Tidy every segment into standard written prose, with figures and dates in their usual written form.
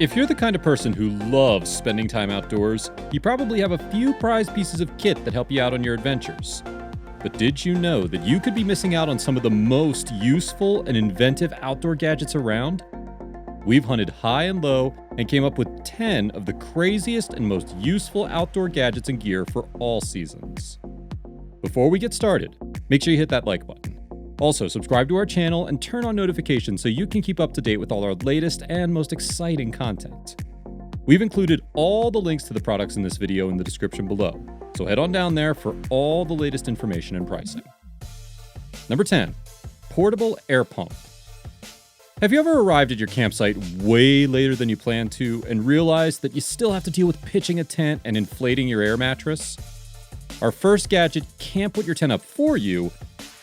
If you're the kind of person who loves spending time outdoors, you probably have a few prized pieces of kit that help you out on your adventures. But did you know that you could be missing out on some of the most useful and inventive outdoor gadgets around? We've hunted high and low and came up with 10 of the craziest and most useful outdoor gadgets and gear for all seasons. Before we get started, make sure you hit that like button. Also, subscribe to our channel and turn on notifications so you can keep up to date with all our latest and most exciting content. We've included all the links to the products in this video in the description below, so head on down there for all the latest information and pricing. Number 10, portable air pump. Have you ever arrived at your campsite way later than you planned to and realized that you still have to deal with pitching a tent and inflating your air mattress? Our first gadget can't put your tent up for you,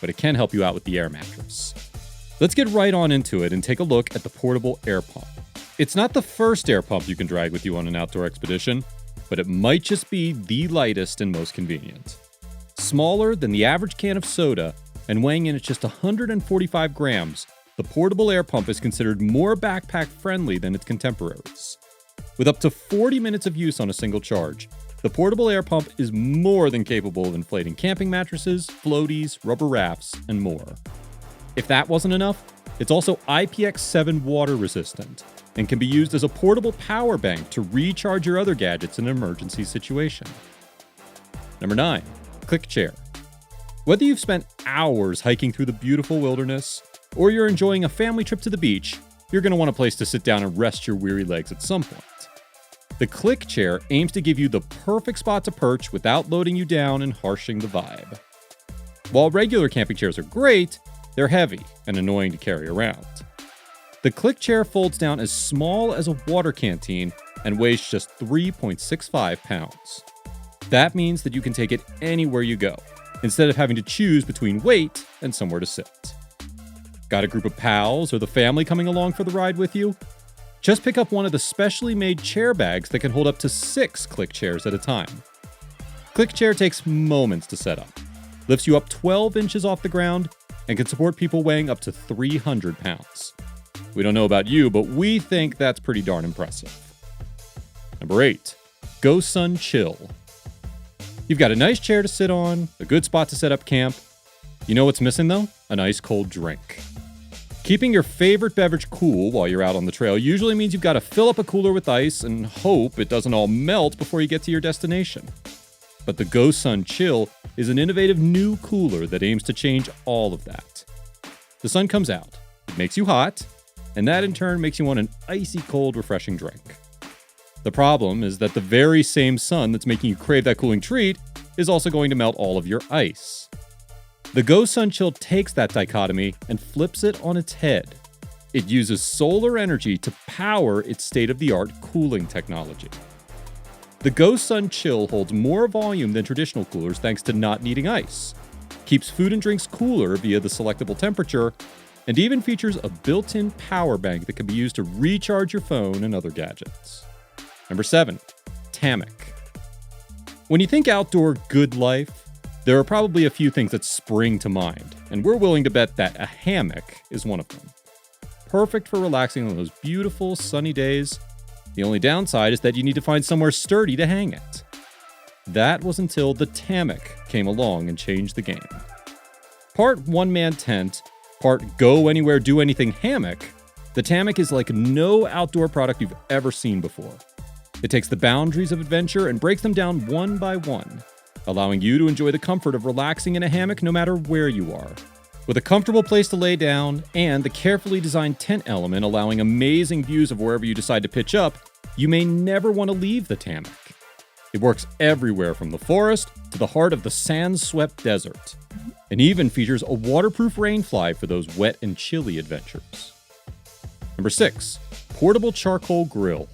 but it can help you out with the air mattress. Let's get right on into it and take a look at the portable air pump. It's not the first air pump you can drag with you on an outdoor expedition, but it might just be the lightest and most convenient. Smaller than the average can of soda and weighing in at just 145 grams, the portable air pump is considered more backpack friendly than its contemporaries. With up to 40 minutes of use on a single charge, the portable air pump is more than capable of inflating camping mattresses, floaties, rubber rafts, and more. If that wasn't enough, it's also IPX7 water resistant and can be used as a portable power bank to recharge your other gadgets in an emergency situation. Number 9, CLIQ chair. Whether you've spent hours hiking through the beautiful wilderness, or you're enjoying a family trip to the beach, you're going to want a place to sit down and rest your weary legs at some point. The CLIQ chair aims to give you the perfect spot to perch without loading you down and harshing the vibe. While regular camping chairs are great, they're heavy and annoying to carry around. The CLIQ chair folds down as small as a water canteen and weighs just 3.65 pounds. That means that you can take it anywhere you go, instead of having to choose between weight and somewhere to sit. Got a group of pals or the family coming along for the ride with you? Just pick up one of the specially made chair bags that can hold up to 6 CLIQ chairs at a time. CLIQ chair takes moments to set up, lifts you up 12 inches off the ground, and can support people weighing up to 300 pounds. We don't know about you, but we think that's pretty darn impressive. Number 8, GOSUN Chill. You've got a nice chair to sit on, a good spot to set up camp. You know what's missing though? An ice cold drink. Keeping your favorite beverage cool while you're out on the trail usually means you've got to fill up a cooler with ice and hope it doesn't all melt before you get to your destination. But the GOSUN Chill is an innovative new cooler that aims to change all of that. The sun comes out, it makes you hot, and that in turn makes you want an icy cold, refreshing drink. The problem is that the very same sun that's making you crave that cooling treat is also going to melt all of your ice. The GOSUN Chill takes that dichotomy and flips it on its head. It uses solar energy to power its state-of-the-art cooling technology. The GOSUN Chill holds more volume than traditional coolers thanks to not needing ice, keeps food and drinks cooler via the selectable temperature, and even features a built-in power bank that can be used to recharge your phone and other gadgets. Number 7, TAMMOCK. When you think outdoor good life, there are probably a few things that spring to mind, and we're willing to bet that a hammock is one of them. Perfect for relaxing on those beautiful sunny days. The only downside is that you need to find somewhere sturdy to hang it. That was until the TAMMOCK came along and changed the game. Part one-man tent, part go anywhere do anything hammock, the TAMMOCK is like no outdoor product you've ever seen before. It takes the boundaries of adventure and breaks them down one by one, allowing you to enjoy the comfort of relaxing in a hammock no matter where you are. With a comfortable place to lay down and the carefully designed tent element allowing amazing views of wherever you decide to pitch up, you may never want to leave the TAMMOCK. It works everywhere from the forest to the heart of the sand-swept desert, and even features a waterproof rainfly for those wet and chilly adventures. Number 6, portable charcoal grill.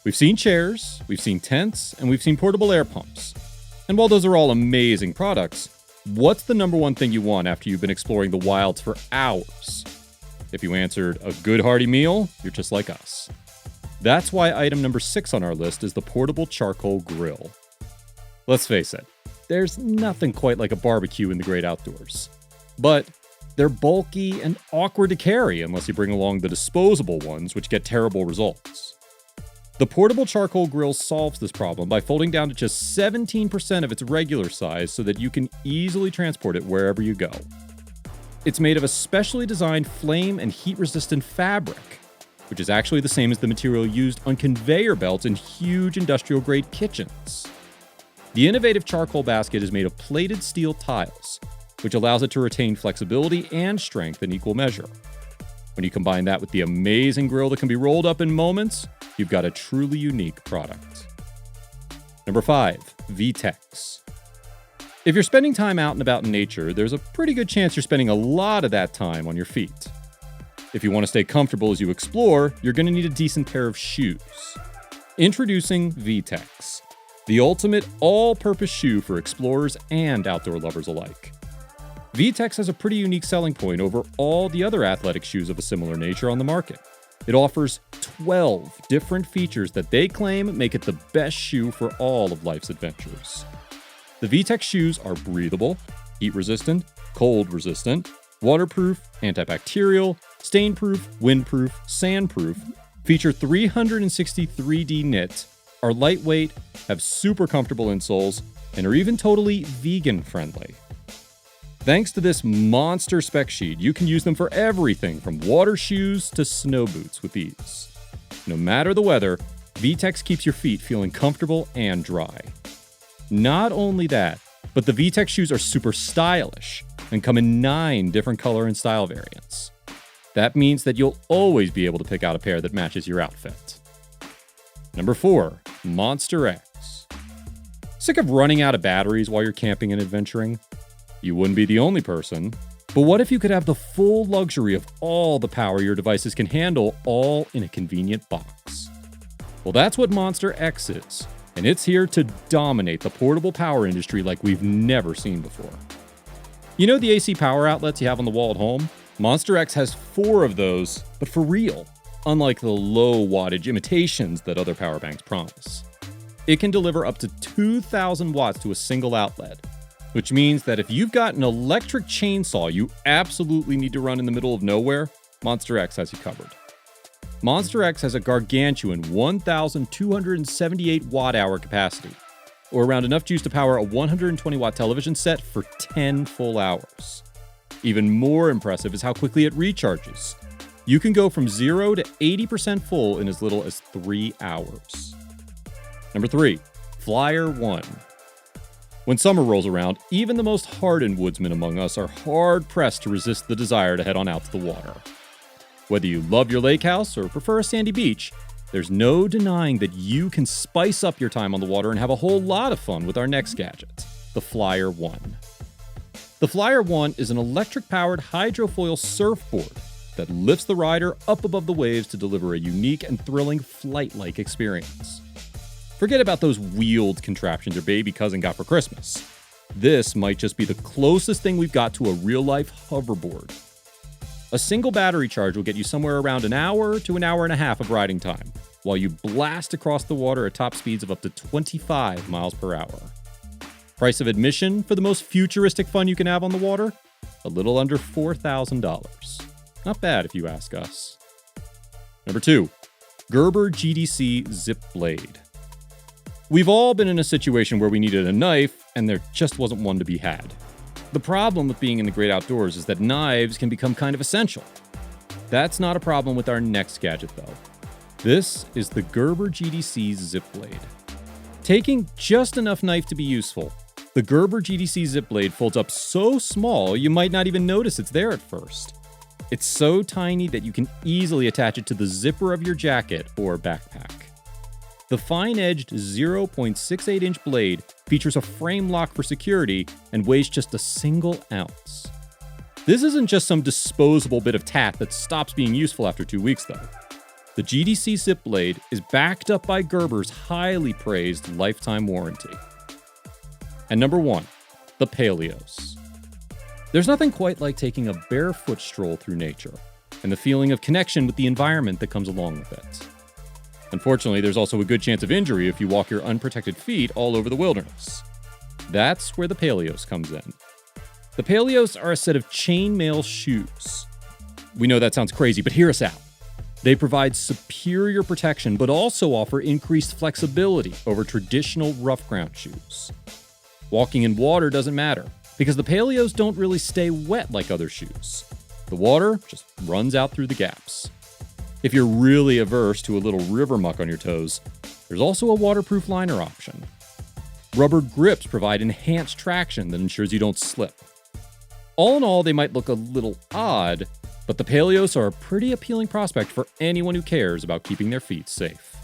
We've seen chairs, we've seen tents, and we've seen portable air pumps. And while those are all amazing products, what's the number one thing you want after you've been exploring the wilds for hours? If you answered a good hearty meal, you're just like us. That's why item number 6 on our list is the portable charcoal grill. Let's face it, there's nothing quite like a barbecue in the great outdoors. But they're bulky and awkward to carry unless you bring along the disposable ones, which get terrible results. The portable charcoal grill solves this problem by folding down to just 17% of its regular size so that you can easily transport it wherever you go. It's made of a specially designed flame and heat-resistant fabric, which is actually the same as the material used on conveyor belts in huge industrial-grade kitchens. The innovative charcoal basket is made of plated steel tiles, which allows it to retain flexibility and strength in equal measure. When you combine that with the amazing grill that can be rolled up in moments, you've got a truly unique product. Number 5, V-TEX. If you're spending time out and about in nature, there's a pretty good chance you're spending a lot of that time on your feet. If you want to stay comfortable as you explore, you're going to need a decent pair of shoes. Introducing V-TEX, the ultimate all-purpose shoe for explorers and outdoor lovers alike. V-TEX has a pretty unique selling point over all the other athletic shoes of a similar nature on the market. It offers 12 different features that they claim make it the best shoe for all of life's adventures. The V-TEX shoes are breathable, heat-resistant, cold-resistant, waterproof, antibacterial, stain-proof, windproof, sandproof, feature 360 3D knit, are lightweight, have super comfortable insoles, and are even totally vegan-friendly. Thanks to this monster spec sheet, you can use them for everything from water shoes to snow boots with ease. No matter the weather, V-TEX keeps your feet feeling comfortable and dry. Not only that, but the V-TEX shoes are super stylish and come in 9 different color and style variants. That means that you'll always be able to pick out a pair that matches your outfit. Number 4, Monster X. Sick of running out of batteries while you're camping and adventuring? You wouldn't be the only person, but what if you could have the full luxury of all the power your devices can handle all in a convenient box? Well, that's what Monster X is, and it's here to dominate the portable power industry like we've never seen before. You know the AC power outlets you have on the wall at home? Monster X has 4 of those, but for real, unlike the low wattage imitations that other power banks promise. It can deliver up to 2,000 watts to a single outlet, which means that if you've got an electric chainsaw you absolutely need to run in the middle of nowhere, Monster X has you covered. Monster X has a gargantuan 1,278 watt-hour capacity, or around enough juice to power a 120-watt television set for 10 full hours. Even more impressive is how quickly it recharges. You can go from 0 to 80% full in as little as 3 hours. Number 3, Flyer 1. When summer rolls around, even the most hardened woodsmen among us are hard-pressed to resist the desire to head on out to the water. Whether you love your lake house or prefer a sandy beach, there's no denying that you can spice up your time on the water and have a whole lot of fun with our next gadget, the Flyer 1. The Flyer 1 is an electric-powered hydrofoil surfboard that lifts the rider up above the waves to deliver a unique and thrilling flight-like experience. Forget about those wheeled contraptions your baby cousin got for Christmas. This might just be the closest thing we've got to a real-life hoverboard. A single battery charge will get you somewhere around an hour to an hour and a half of riding time, while you blast across the water at top speeds of up to 25 miles per hour. Price of admission for the most futuristic fun you can have on the water? A little under $4,000. Not bad if you ask us. Number 2, GERBER GDC Zip Blade. We've all been in a situation where we needed a knife and there just wasn't one to be had. The problem with being in the great outdoors is that knives can become kind of essential. That's not a problem with our next gadget though. This is the GERBER GDC Zip Blade. Taking just enough knife to be useful, the GERBER GDC Zip Blade folds up so small you might not even notice it's there at first. It's so tiny that you can easily attach it to the zipper of your jacket or backpack. The fine-edged 0.68-inch blade features a frame lock for security and weighs just a single ounce. This isn't just some disposable bit of tat that stops being useful after 2 weeks, though. The GDC Zip Blade is backed up by Gerber's highly praised lifetime warranty. And number 1, the PALEOS. There's nothing quite like taking a barefoot stroll through nature and the feeling of connection with the environment that comes along with it. Unfortunately, there's also a good chance of injury if you walk your unprotected feet all over the wilderness. That's where the PALEOS comes in. The PALEOS are a set of chainmail shoes. We know that sounds crazy, but hear us out. They provide superior protection, but also offer increased flexibility over traditional rough ground shoes. Walking in water doesn't matter, because the PALEOS don't really stay wet like other shoes. The water just runs out through the gaps. If you're really averse to a little river muck on your toes, there's also a waterproof liner option. Rubber grips provide enhanced traction that ensures you don't slip. All in all, they might look a little odd, but the PALEOS are a pretty appealing prospect for anyone who cares about keeping their feet safe.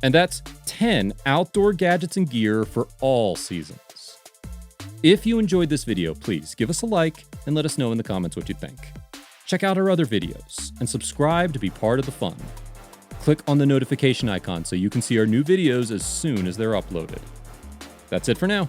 And that's 10 outdoor gadgets and gear for all seasons. If you enjoyed this video, please give us a like and let us know in the comments what you think. Check out our other videos and subscribe to be part of the fun. Click on the notification icon so you can see our new videos as soon as they're uploaded. That's it for now.